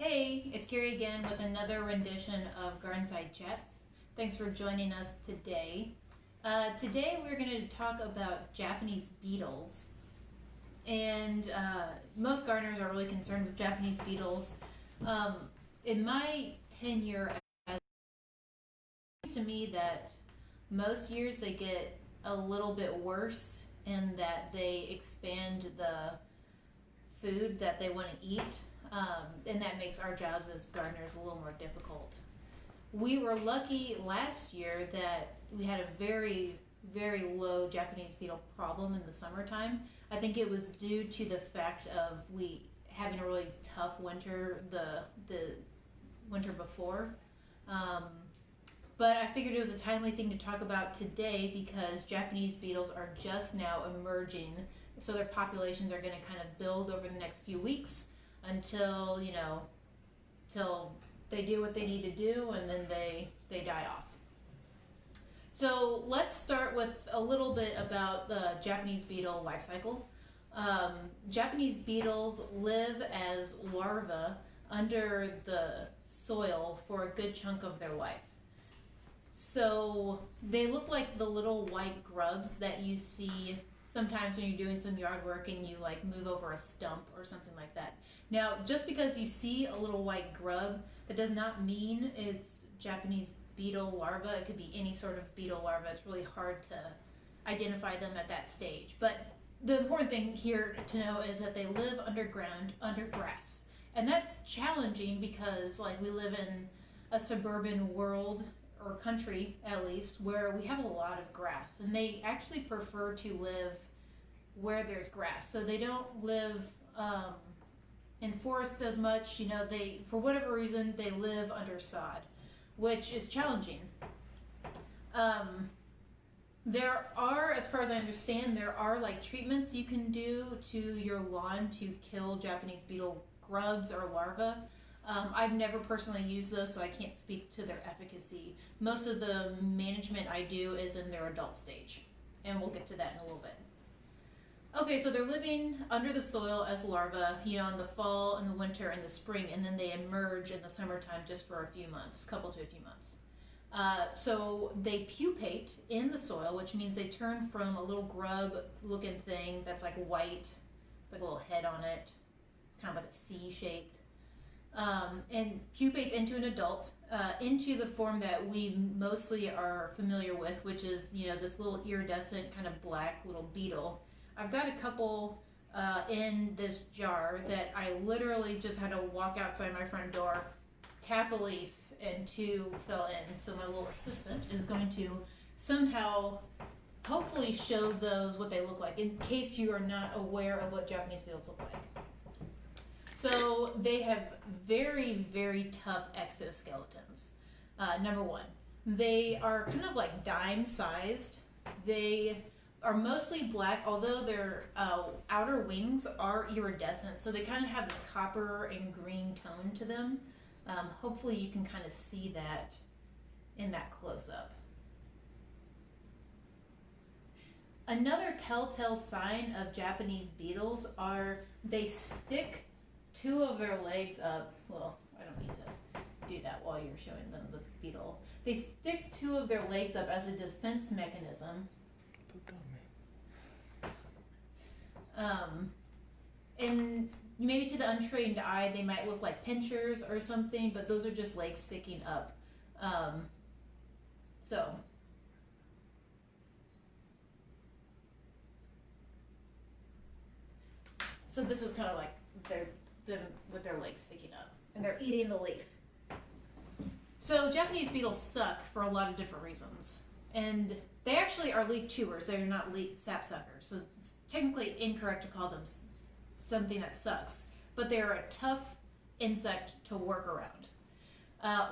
Hey, it's Carrie again with another rendition of Garnside Chats. Thanks for joining us today. Today we're going to talk about Japanese beetles. And most gardeners are really concerned with Japanese beetles. In my tenure, it seems to me that most years they get a little bit worse in that they expand the food that they want to eat. And that makes our jobs as gardeners a little more difficult. We were lucky last year that we had a very, very low Japanese beetle problem in the summertime. I think it was due to the fact of we having a really tough winter the winter before. But I figured it was a timely thing to talk about today because Japanese beetles are just now emerging, so their populations are going to kind of build over the next few weeks until till they do what they need to do, and then they die off. So let's start with a little bit about the Japanese beetle life cycle. Japanese beetles live as larvae under the soil for a good chunk of their life. So they look like the little white grubs that you see sometimes when you're doing some yard work and you like move over a stump or something like that. Now, just because you see a little white grub, that does not mean it's Japanese beetle larva. It could be any sort of beetle larva. It's really hard to identify them at that stage. But the important thing here to know is that they live underground, under grass. And that's challenging because like we live in a suburban world, or country at least, where we have a lot of grass, and they actually prefer to live where there's grass. So they don't live in forests as much. They, for whatever reason, they live under sod, which is challenging. There are, as far as I understand, there are like treatments you can do to your lawn to kill Japanese beetle grubs or larvae. I've never personally used those, so I can't speak to their efficacy. Most of the management I do is in their adult stage, and we'll get to that in a little bit. Okay, so they're living under the soil as larvae, in the fall and the winter and the spring, and then they emerge in the summertime just for a few months, couple to a few months. So they pupate in the soil, which means they turn from a little grub-looking thing that's like white, with a little head on it. It's kind of like a C-shaped. And pupates into an adult, into the form that we mostly are familiar with, which is, this little iridescent kind of black little beetle. I've got a couple in this jar that I literally just had to walk outside my front door, tap a leaf, and two fell in. So my little assistant is going to somehow hopefully show those what they look like, in case you are not aware of what Japanese beetles look like. So they have very, very tough exoskeletons. Number one, they are kind of like dime-sized. They are mostly black, although their outer wings are iridescent, so they kind of have this copper and green tone to them. Hopefully you can kind of see that in that close-up. Another telltale sign of Japanese beetles are they stick two of their legs up. Well, I don't need to do that while you're showing them the beetle. They stick two of their legs up as a defense mechanism. And maybe to the untrained eye, they might look like pinchers or something, but those are just legs sticking up. So this is kind of like them with their legs sticking up, and they're eating the leaf. So Japanese beetles suck for a lot of different reasons, and they actually are leaf chewers. They're not sap suckers, so it's technically incorrect to call them something that sucks, but they're a tough insect to work around.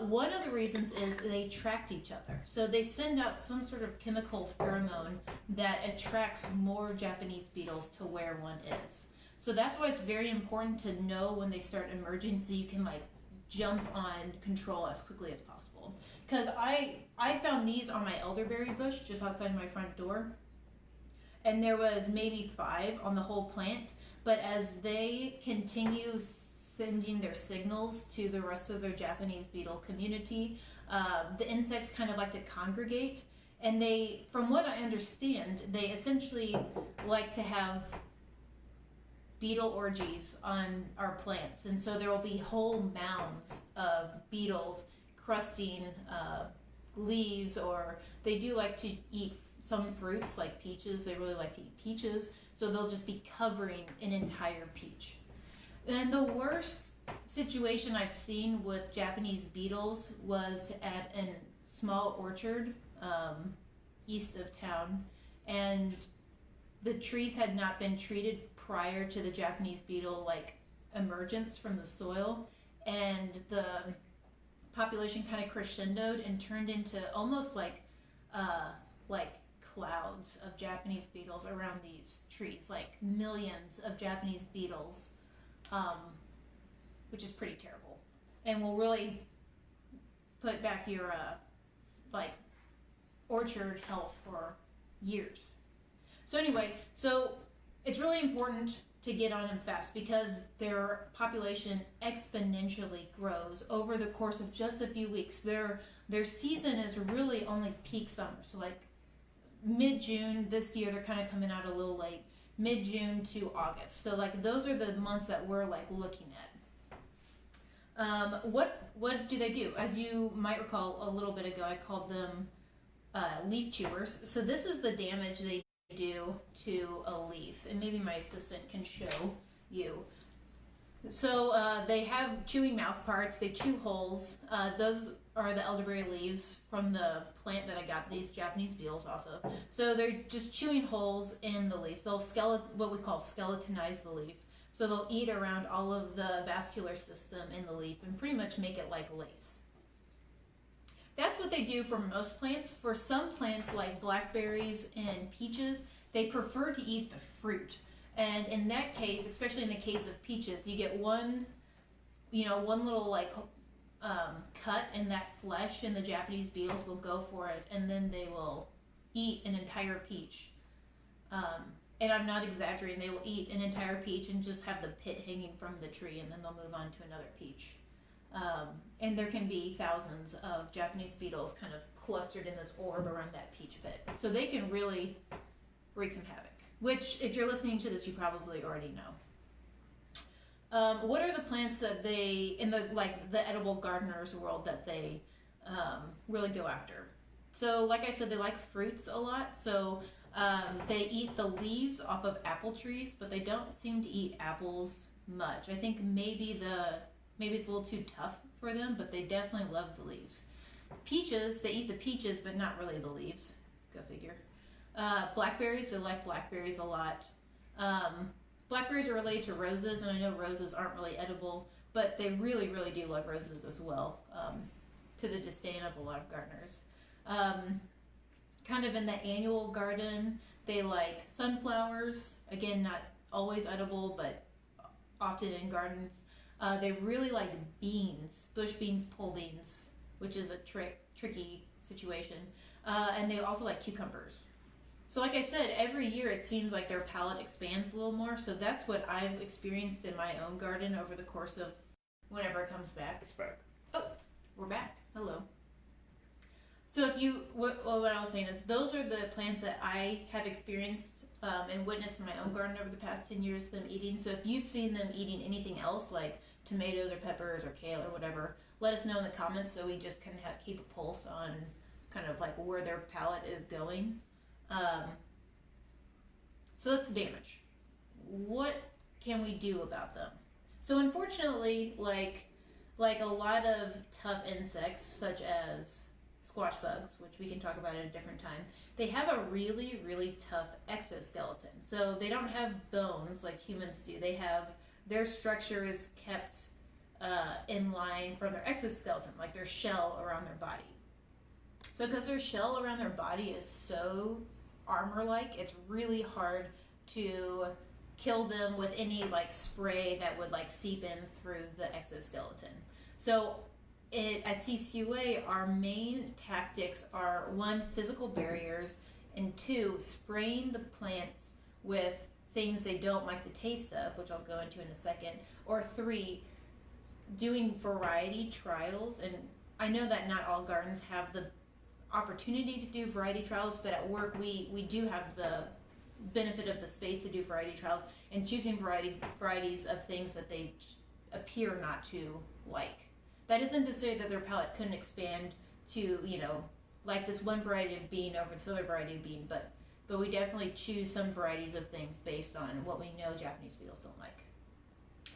One of the reasons is they attract each other. So they send out some sort of chemical pheromone that attracts more Japanese beetles to where one is. So that's why it's very important to know when they start emerging, so you can like jump on control as quickly as possible. Because I found these on my elderberry bush just outside my front door, and there was maybe 5 on the whole plant, but as they continue sending their signals to the rest of their Japanese beetle community. The insects kind of like to congregate, and they, from what I understand, they essentially like to have beetle orgies on our plants, and so there will be whole mounds of beetles crusting leaves, or they do like to eat some fruits like peaches. They really like to eat peaches, so they'll just be covering an entire peach. And the worst situation I've seen with Japanese beetles was at a small orchard east of town, and the trees had not been treated prior to the Japanese beetle like emergence from the soil, and the population kind of crescendoed and turned into almost like clouds of Japanese beetles around these trees, like millions of Japanese beetles, which is pretty terrible, and will really put back your like orchard health for years. So anyway, so it's really important to get on them fast because their population exponentially grows over the course of just a few weeks. Their season is really only peak summer, so like mid-June. This year they're kind of coming out a little late, mid-June to August. So like those are the months that we're like looking at. What do they do? As you might recall a little bit ago, I called them leaf chewers. So this is the damage they do to a leaf, and maybe my assistant can show you. So they have chewing mouth parts. They chew holes. Those are the elderberry leaves from the plant that I got these Japanese beetles off of. So they're just chewing holes in the leaves. They'll what we call skeletonize the leaf. So they'll eat around all of the vascular system in the leaf and pretty much make it like lace. That's what they do for most plants. For some plants like blackberries and peaches, they prefer to eat the fruit. And in that case, especially in the case of peaches, you get one little like cut in that flesh, and the Japanese beetles will go for it, and then they will eat an entire peach. And I'm not exaggerating, they will eat an entire peach and just have the pit hanging from the tree, and then they'll move on to another peach. And there can be thousands of Japanese beetles kind of clustered in this orb around that peach pit. So they can really wreak some havoc, which if you're listening to this, you probably already know. What are the plants that they, in the edible gardener's world, that they really go after? So like I said, they like fruits a lot. So they eat the leaves off of apple trees, but they don't seem to eat apples much. I think maybe it's a little too tough for them, but they definitely love the leaves. Peaches, they eat the peaches, but not really the leaves. Go figure. Blackberries, they like blackberries a lot. Blackberries are related to roses, and I know roses aren't really edible, but they really, really do love roses as well, to the disdain of a lot of gardeners. Kind of in the annual garden, they like sunflowers. Again, not always edible, but often in gardens. They really like beans, bush beans, pole beans, which is a tricky situation. And they also like cucumbers. So like I said, every year it seems like their palate expands a little more. So that's what I've experienced in my own garden over the course of whenever it comes back. It's back. Oh, we're back. Hello. So what I was saying is those are the plants that I have experienced and witnessed in my own garden over the past 10 years, them eating. So if you've seen them eating anything else like tomatoes or peppers or kale or whatever, let us know in the comments so we just kind of keep a pulse on kind of like where their palate is going. So that's the damage. What can we do about them? So unfortunately, like a lot of tough insects such as squash bugs, which we can talk about at a different time, they have a really, really tough exoskeleton. So they don't have bones like humans do. Their structure is kept in line from their exoskeleton, like their shell around their body. So because their shell around their body is so armor-like, it's really hard to kill them with any like spray that would like seep in through the exoskeleton. So at CCUA, our main tactics are 1, physical barriers, and 2, spraying the plants with things they don't like the taste of, which I'll go into in a second, or 3, doing variety trials, and I know that not all gardens have the opportunity to do variety trials, but at work we do have the benefit of the space to do variety trials and choosing varieties of things that they appear not to like. That isn't to say that their palate couldn't expand to, like this one variety of bean over this other variety of bean, but we definitely choose some varieties of things based on what we know Japanese beetles don't like.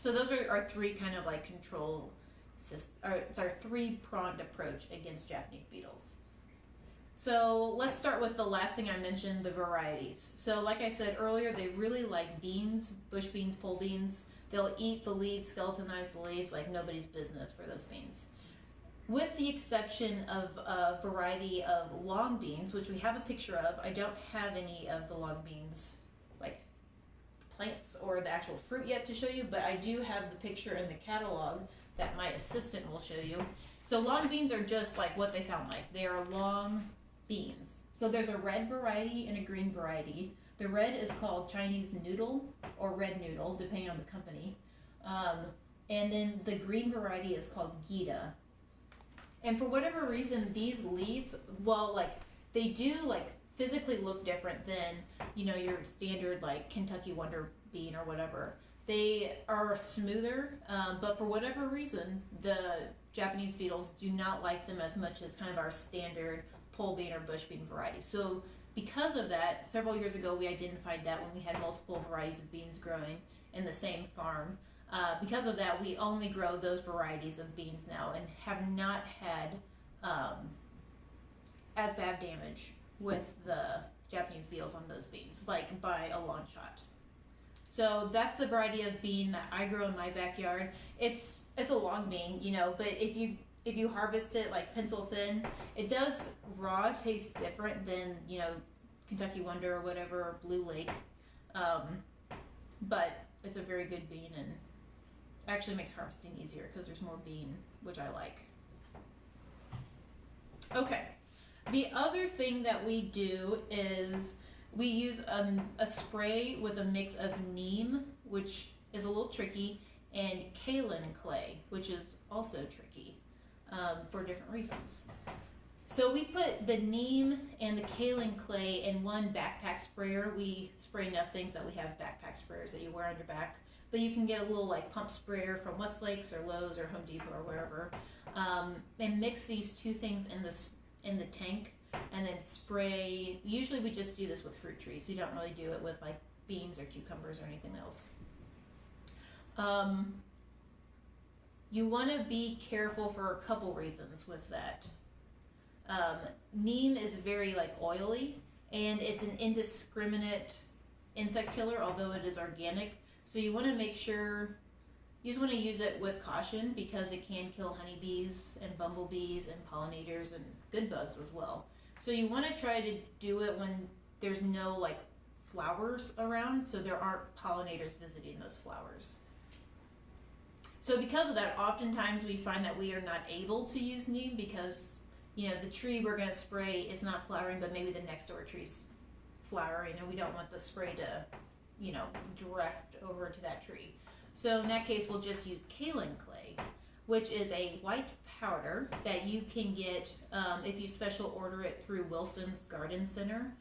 So those are our three kind of like control it's our three-pronged approach against Japanese beetles. So let's start with the last thing I mentioned, the varieties. So like I said earlier, they really like beans, bush beans, pole beans. They'll eat the leaves, skeletonize the leaves like nobody's business for those beans. With the exception of a variety of long beans, which we have a picture of. I don't have any of the long beans, like plants or the actual fruit yet to show you, but I do have the picture in the catalog that my assistant will show you. So long beans are just like what they sound like. They are long beans. So there's a red variety and a green variety. The red is called Chinese noodle or red noodle, depending on the company. And then the green variety is called Gita. And for whatever reason, these leaves, well, like they do like physically look different than, your standard like Kentucky Wonder bean or whatever. They are smoother, but for whatever reason, the Japanese beetles do not like them as much as kind of our standard pole bean or bush bean varieties. So because of that, several years ago we identified that when we had multiple varieties of beans growing in the same farm. Because of that, we only grow those varieties of beans now and have not had as bad damage with the Japanese beetles on those beans, like by a long shot. So that's the variety of bean that I grow in my backyard. It's a long bean, but if you harvest it like pencil thin, it does raw taste different than Kentucky Wonder or whatever, or Blue Lake, but it's a very good bean and actually makes harvesting easier because there's more bean, which I like. Okay, the other thing that we do is we use a spray with a mix of neem, which is a little tricky, and kaolin clay, which is also tricky for different reasons. So we put the neem and the kaolin clay in one backpack sprayer. We spray enough things that we have backpack sprayers that you wear on your back, but you can get a little like pump sprayer from Westlakes or Lowe's or Home Depot or wherever, and mix these two things in the tank, and then spray. Usually we just do this with fruit trees. We don't really do it with like beans or cucumbers or anything else. You want to be careful for a couple reasons with that. Neem is very like oily, and it's an indiscriminate insect killer, although it is organic. So you want to make sure, you just want to use it with caution because it can kill honeybees and bumblebees and pollinators and good bugs as well. So you want to try to do it when there's no like flowers around, so there aren't pollinators visiting those flowers. So because of that, oftentimes we find that we are not able to use neem because the tree we're going to spray is not flowering, but maybe the next door tree's flowering, and we don't want the spray to drift over to that tree. So in that case, we'll just use kaolin clay, which is a white powder that you can get if you special order it through Wilson's Garden Center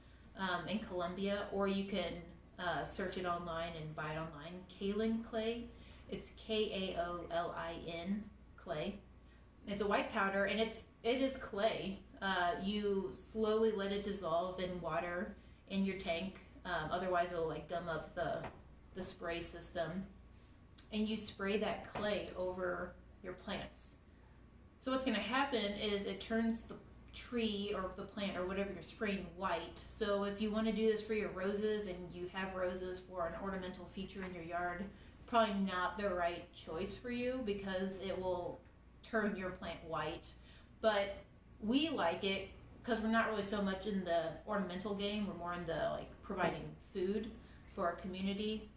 in Columbia, or you can search it online and buy it online. Kaolin clay, it's Kaolin clay. It's a white powder, and it is clay. You slowly let it dissolve in water in your tank. Otherwise it'll like gum up the spray system, and you spray that clay over your plants. So what's going to happen is it turns the tree or the plant or whatever you're spraying white. So if you want to do this for your roses and you have roses for an ornamental feature in your yard, probably not the right choice for you because it will turn your plant white. But we like it because we're not really so much in the ornamental game. We're more in the like providing food for our community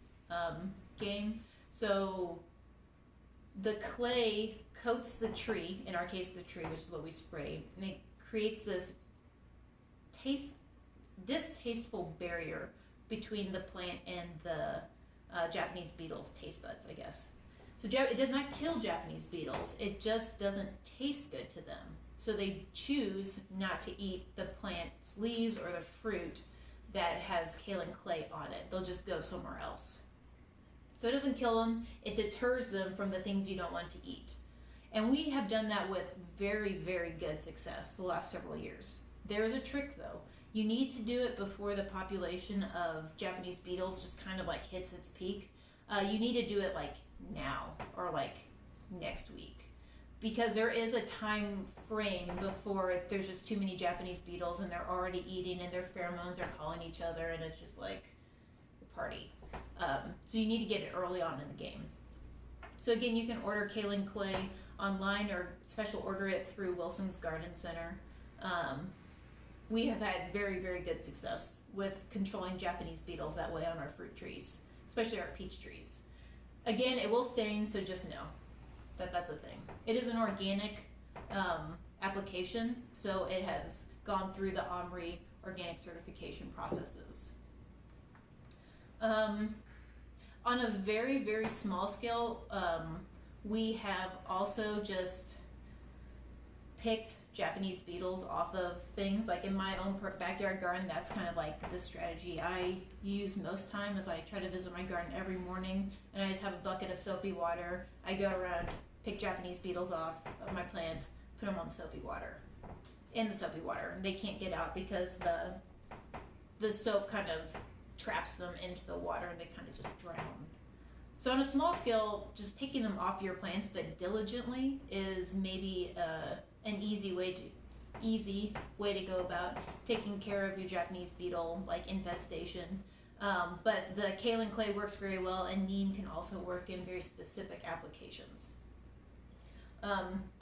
game. So the clay coats the tree, in our case the tree, which is what we spray, and it creates this distasteful barrier between the plant and the Japanese beetles' taste buds, I guess. So it does not kill Japanese beetles. It just doesn't taste good to them. So they choose not to eat the plant's leaves or the fruit that has kaolin clay on it. They'll just go somewhere else. So it doesn't kill them. It deters them from the things you don't want to eat. And we have done that with very, very good success the last several years. There is a trick though. You need to do it before the population of Japanese beetles just kind of like hits its peak. You need to do it like now or like next week, because there is a time frame before there's just too many Japanese beetles and they're already eating and their pheromones are calling each other and it's just like a party. So you need to get it early on in the game. So again, you can order kaolin clay online or special order it through Wilson's Garden Center. We have had very, very good success with controlling Japanese beetles that way on our fruit trees, especially our peach trees. Again, it will stain, so just know that that's a thing. It is an organic application, so it has gone through the OMRI organic certification processes. On a very, very small scale, we have also just picked Japanese beetles off of things. Like in my own backyard garden, that's kind of like the strategy I use most time. Is I try to visit my garden every morning and I just have a bucket of soapy water. I go around, pick Japanese beetles off of my plants, put them on the soapy water. In the soapy water. They can't get out because the soap kind of traps them into the water and they kind of just drown. So on a small scale, just picking them off your plants, but diligently, is maybe an easy way to go about taking care of your Japanese beetle like infestation. But the kaolin clay works very well, and neem can also work in very specific applications.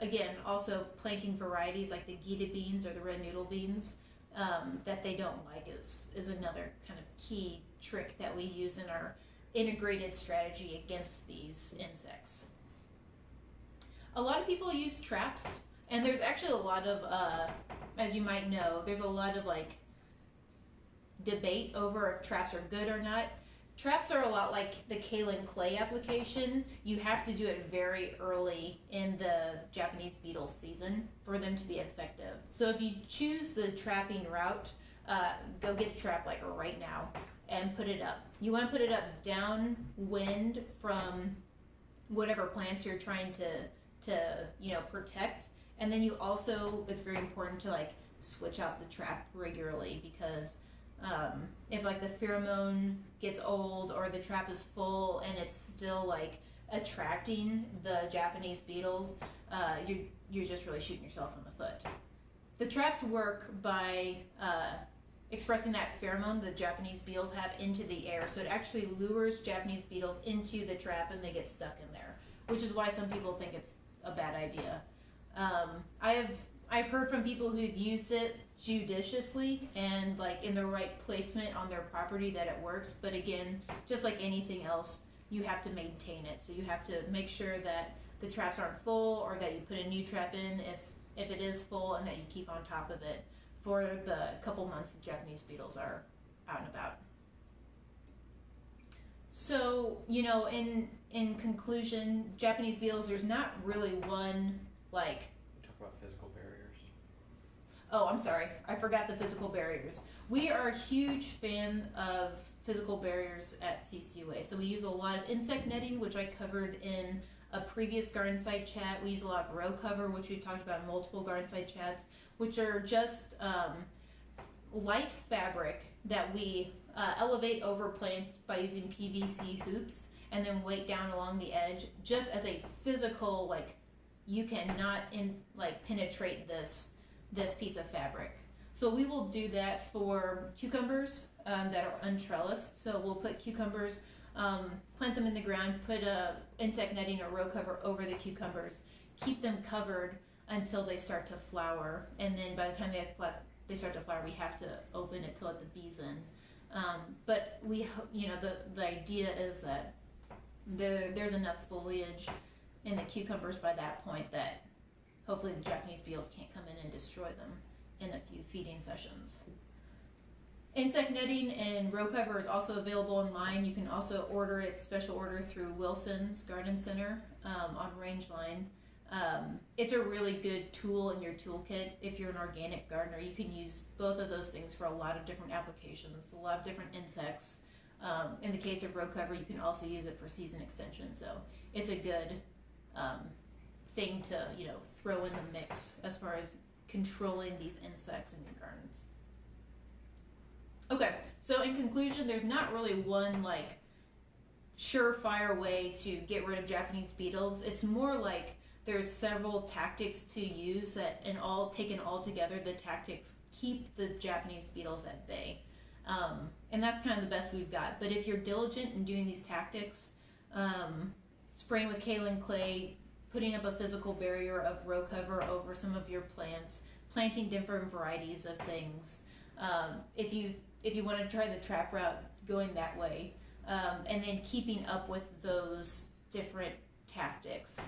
Again, also planting varieties like the Gita beans or the red noodle beans that they don't like is another kind of key trick that we use in our integrated strategy against these insects. A lot of people use traps, and there's actually a lot of, as you might know, there's a lot of like debate over if traps are good or not. Traps are a lot like the kaolin clay application. You have to do it very early in the Japanese beetle season for them to be effective. So if you choose the trapping route, go get a trap like right now and put it up. You want to put it up downwind from whatever plants you're trying to protect. And then you also, it's very important to like switch out the trap regularly, because if like the pheromone gets old or the trap is full and it's still like attracting the Japanese beetles, you're just really shooting yourself in the foot. The traps work by expressing that pheromone the Japanese beetles have into the air, so it actually lures Japanese beetles into the trap and they get stuck in there, which is why some people think it's a bad idea. I've heard from people who've used it judiciously and like in the right placement on their property that it works, but again, just like anything else, you have to maintain it. So you have to make sure that the traps aren't full, or that you put a new trap in if it is full, and that you keep on top of it for the couple months the Japanese beetles are out and about. So, in conclusion, Japanese beetles, there's not really one like... Talk about physical barriers. Oh, I'm sorry. I forgot the physical barriers. We are a huge fan of physical barriers at CCUA. So we use a lot of insect netting, which I covered in a previous garden site chat. We use a lot of row cover, which we've talked about in multiple garden site chats, which are just light fabric that we elevate over plants by using PVC hoops and then weight down along the edge, just as a physical, like, you cannot penetrate this piece of fabric. So we will do that for cucumbers that are untrellised. So we'll put cucumbers, plant them in the ground, put a insect netting or row cover over the cucumbers, keep them covered until they start to flower, and then by the time they start to flower, we have to open it to let the bees in. But the idea is that there's enough foliage in the cucumbers by that point that hopefully the Japanese beetles can't come in and destroy them in a few feeding sessions. Insect netting and row cover is also available online. You can also order it special order through Wilson's Garden Center on Rangeline. It's a really good tool in your toolkit if you're an organic gardener. You can use both of those things for a lot of different applications, a lot of different insects. In the case of row cover, you can also use it for season extension. So it's a good thing to throw in the mix as far as controlling these insects in your gardens. Okay, so in conclusion, there's not really one like surefire way to get rid of Japanese beetles. It's more like there's several tactics to use that, and all taken all together, the tactics keep the Japanese beetles at bay. And that's kind of the best we've got. But if you're diligent in doing these tactics, spraying with kaolin clay, putting up a physical barrier of row cover over some of your plants, planting different varieties of things, if you want to try the trap route, going that way, and then keeping up with those different tactics,